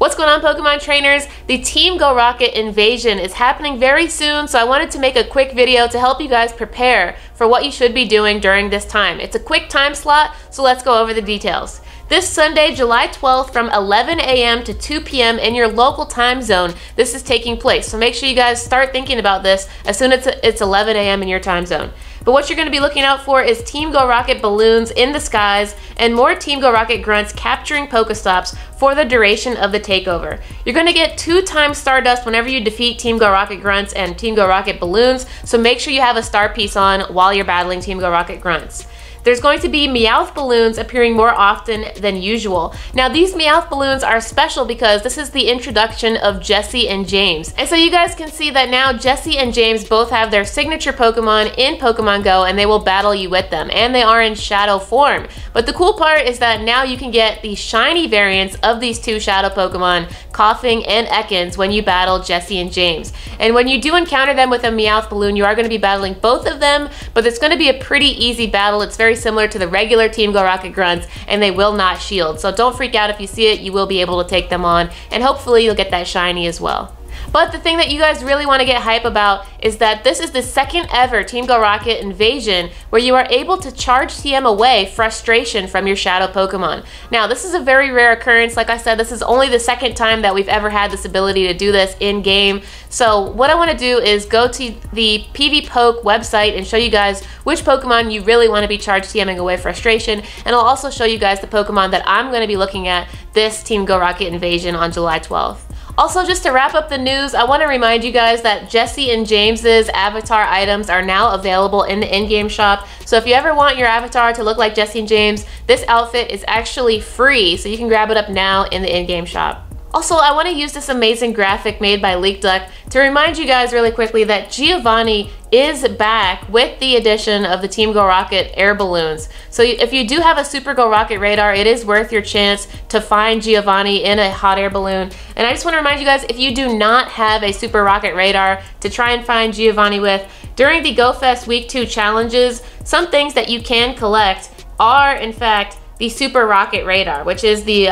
What's going on, Pokemon trainers? The Team Go Rocket invasion is happening very soon, so I wanted to make a quick video to help you guys prepare for what you should be doing during this time. It's a quick time slot, so let's go over the details. This Sunday, July 12th from 11 a.m. to 2 p.m. in your local time zone, this is taking place. So make sure you guys start thinking about this as soon as it's 11 a.m. in your time zone. But what you're going to be looking out for is Team Go Rocket balloons in the skies and more Team Go Rocket grunts capturing Pokestops for the duration of the takeover. You're going to get 2 times Stardust whenever you defeat Team Go Rocket grunts and Team Go Rocket balloons, so make sure you have a Starpiece on while you're battling Team Go Rocket grunts. There's going to be Meowth Balloons appearing more often than usual. Now these Meowth Balloons are special because this is the introduction of Jessie and James. And so you guys can see that now Jessie and James both have their signature Pokemon in Pokemon Go and they will battle you with them. And they are in Shadow form. But the cool part is that now you can get the shiny variants of these 2 Shadow Pokemon, Coughing and Ekans, when you battle Jessie and James. And when you do encounter them with a Meowth Balloon, you are going to be battling both of them, but it's going to be a pretty easy battle. It's very similar to the regular Team Go Rocket grunts, and they will not shield. So don't freak out if you see it, you will be able to take them on, and hopefully you'll get that shiny as well. But the thing that you guys really want to get hype about is that this is the second ever Team Go Rocket invasion where you are able to charge TM away frustration from your Shadow Pokemon. Now this is a very rare occurrence. Like I said, this is only the second time that we've ever had this ability to do this in game. So what I want to do is go to the PvPoke website and show you guys which Pokemon you really want to be charge TMing away frustration, and I'll also show you guys the Pokemon that I'm going to be looking at this Team Go Rocket invasion on July 12th. Also, just to wrap up the news, I want to remind you guys that Jessie and James's avatar items are now available in the in-game shop. So if you ever want your avatar to look like Jessie and James, this outfit is actually free, so you can grab it up now in the in-game shop. Also, I want to use this amazing graphic made by LeakDuck to remind you guys really quickly that Giovanni is back with the addition of the Team Go Rocket air balloons. So if you do have a Super Go Rocket radar, it is worth your chance to find Giovanni in a hot air balloon. And I just want to remind you guys, if you do not have a Super Rocket radar to try and find Giovanni with, during the GoFest Week 2 challenges, some things that you can collect are, in fact, the Super Rocket Radar, which is the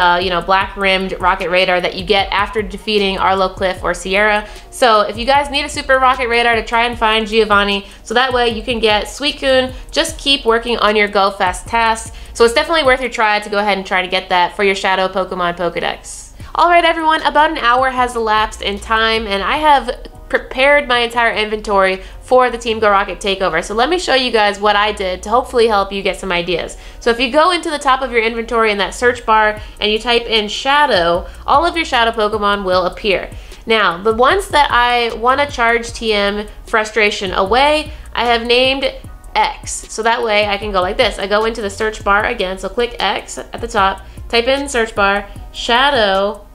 black rimmed rocket radar that you get after defeating Arlo, Cliff, or Sierra. So if you guys need a Super Rocket Radar to try and find Giovanni, so that way you can get Suicune, just keep working on your Go Fast tasks. So it's definitely worth your try to go ahead and try to get that for your Shadow Pokemon Pokedex. Alright everyone, about an hour has elapsed in time and I have prepared my entire inventory for the Team Go Rocket takeover. So let me show you guys what I did to hopefully help you get some ideas. So if you go into the top of your inventory in that search bar and you type in Shadow, all of your Shadow Pokemon will appear. Now, the ones that I want to charge TM frustration away, I have named X. So that way I can go like this. I go into the search bar again, so click X at the top, type in search bar, Shadow,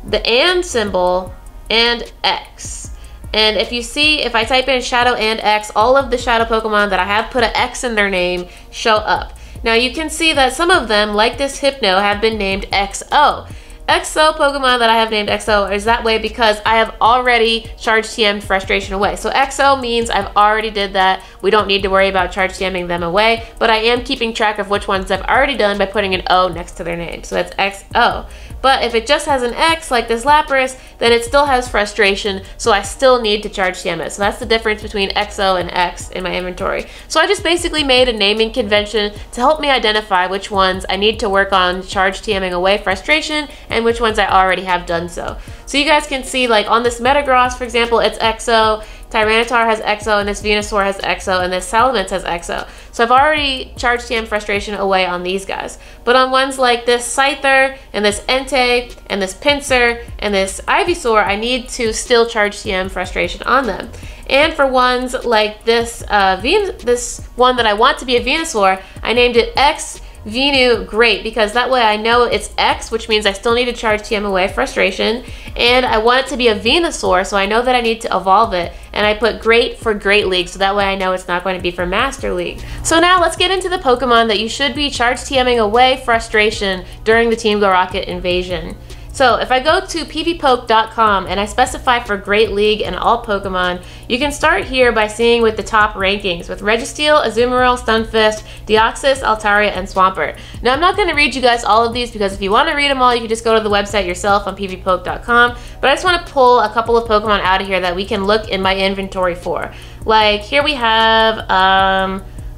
the and symbol, and X. And if you see, if I type in Shadow and X, all of the Shadow Pokemon that I have put an X in their name show up. Now you can see that some of them, like this Hypno, have been named XO. XO Pokemon that I have named XO is that way because I have already charged TM frustration away. So XO means I've already did that. We don't need to worry about charge TMing them away, but I am keeping track of which ones I've already done by putting an O next to their name. So that's XO. But if it just has an X, like this Lapras, then it still has frustration, so I still need to charge TM it. So that's the difference between XO and X in my inventory. So I just basically made a naming convention to help me identify which ones I need to work on charge TMing away frustration and which ones I already have done so. So you guys can see, like on this Metagross, for example, it's XO, Tyranitar has XO, and this Venusaur has XO, and this Salamence has XO. So I've already charged TM frustration away on these guys. But on ones like this Scyther, and this Entei, and this Pinsir, and this Ivysaur, I need to still charge TM frustration on them. And for ones like this, this one that I want to be a Venusaur, I named it X Venu Great, because that way I know it's X, which means I still need to charge TM away frustration, and I want it to be a Venusaur, so I know that I need to evolve it, and I put Great for Great League, so that way I know it's not going to be for Master League. So now let's get into the Pokemon that you should be charge TMing away frustration during the Team Go Rocket invasion. So if I go to pvpoke.com and I specify for Great League and all Pokemon, you can start here by seeing with the top rankings with Registeel, Azumarill, Stunfisk, Deoxys, Altaria, and Swampert. Now I'm not going to read you guys all of these because if you want to read them all, you can just go to the website yourself on pvpoke.com. But I just want to pull a couple of Pokemon out of here that we can look in my inventory for. Like here we have,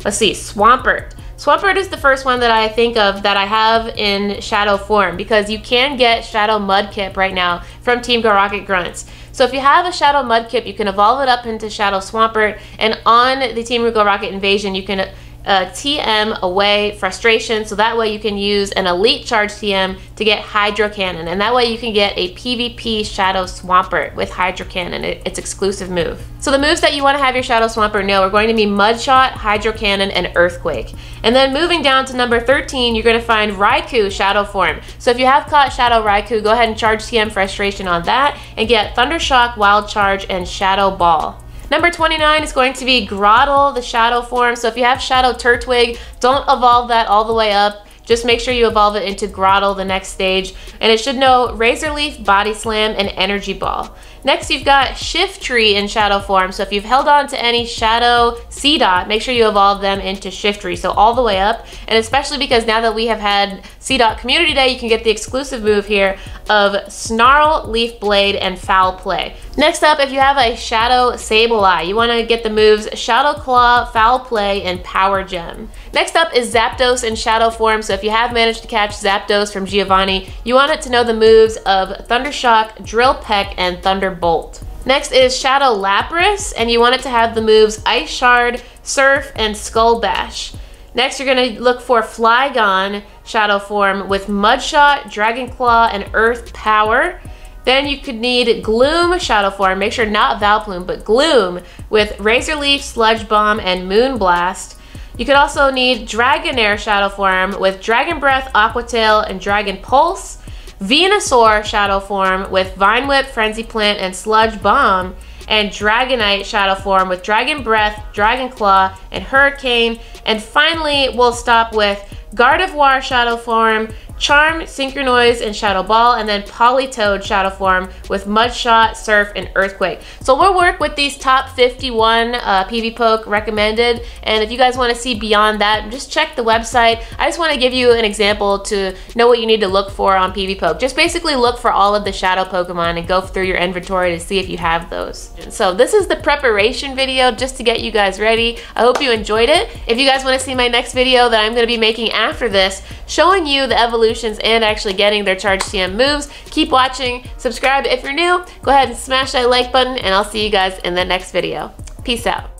let's see, Swampert. Swampert is the first one that I think of that I have in Shadow form because you can get Shadow Mudkip right now from Team Go Rocket Grunts. So if you have a Shadow Mudkip, you can evolve it up into Shadow Swampert, and on the Team Go Rocket Invasion, you can TM away Frustration, so that way you can use an Elite Charge TM to get Hydro Cannon, and that way you can get a PvP Shadow Swampert with Hydro Cannon, its exclusive move. So the moves that you want to have your Shadow Swampert know are going to be Mud Shot, Hydro Cannon, and Earthquake. And then moving down to number 13, you're going to find Raikou Shadow form. So if you have caught Shadow Raikou, go ahead and charge TM Frustration on that and get Thunder Shock, Wild Charge, and Shadow Ball. Number 29 is going to be Grottle, the Shadow form. So if you have Shadow Turtwig, don't evolve that all the way up. Just make sure you evolve it into Grottle the next stage. And it should know Razor Leaf, Body Slam, and Energy Ball. Next, you've got Shiftry in Shadow form. So if you've held on to any Shadow Seedot, make sure you evolve them into Shiftry. So all the way up. And especially because now that we have had Seedot Community Day, you can get the exclusive move here of Snarl, Leaf Blade, and Foul Play. Next up, if you have a Shadow Sableye, you want to get the moves Shadow Claw, Foul Play, and Power Gem. Next up is Zapdos in Shadow form. So if you have managed to catch Zapdos from Giovanni, you want it to know the moves of Thunder Shock, Drill Peck, and Thunderbolt. Next is Shadow Lapras, and you want it to have the moves Ice Shard, Surf, and Skull Bash. Next, you're going to look for Flygon Shadow form with Mudshot, Dragon Claw, and Earth Power. Then you could need Gloom Shadow form, make sure not Valplume, but Gloom with Razor Leaf, Sludge Bomb, and Moon Blast. You could also need Dragonair Shadow form with Dragon Breath, Aqua Tail, and Dragon Pulse. Venusaur Shadow form with Vine Whip, Frenzy Plant, and Sludge Bomb. And Dragonite Shadow form with Dragon Breath, Dragon Claw, and Hurricane. And finally, we'll stop with Gardevoir Shadow form, Charm, Synchronoise, and Shadow Ball, and then Politoed Shadow form with Mudshot, Surf, and Earthquake. So we'll work with these top 51 PvPoke recommended, and if you guys want to see beyond that, just check the website. I just want to give you an example to know what you need to look for on PvPoke. Just basically look for all of the Shadow Pokemon and go through your inventory to see if you have those. So this is the preparation video just to get you guys ready. I hope you enjoyed it. If you guys want to see my next video that I'm going to be making after this, showing you the evolutions and actually getting their Charge TM moves, keep watching, subscribe if you're new, go ahead and smash that like button, and I'll see you guys in the next video. Peace out.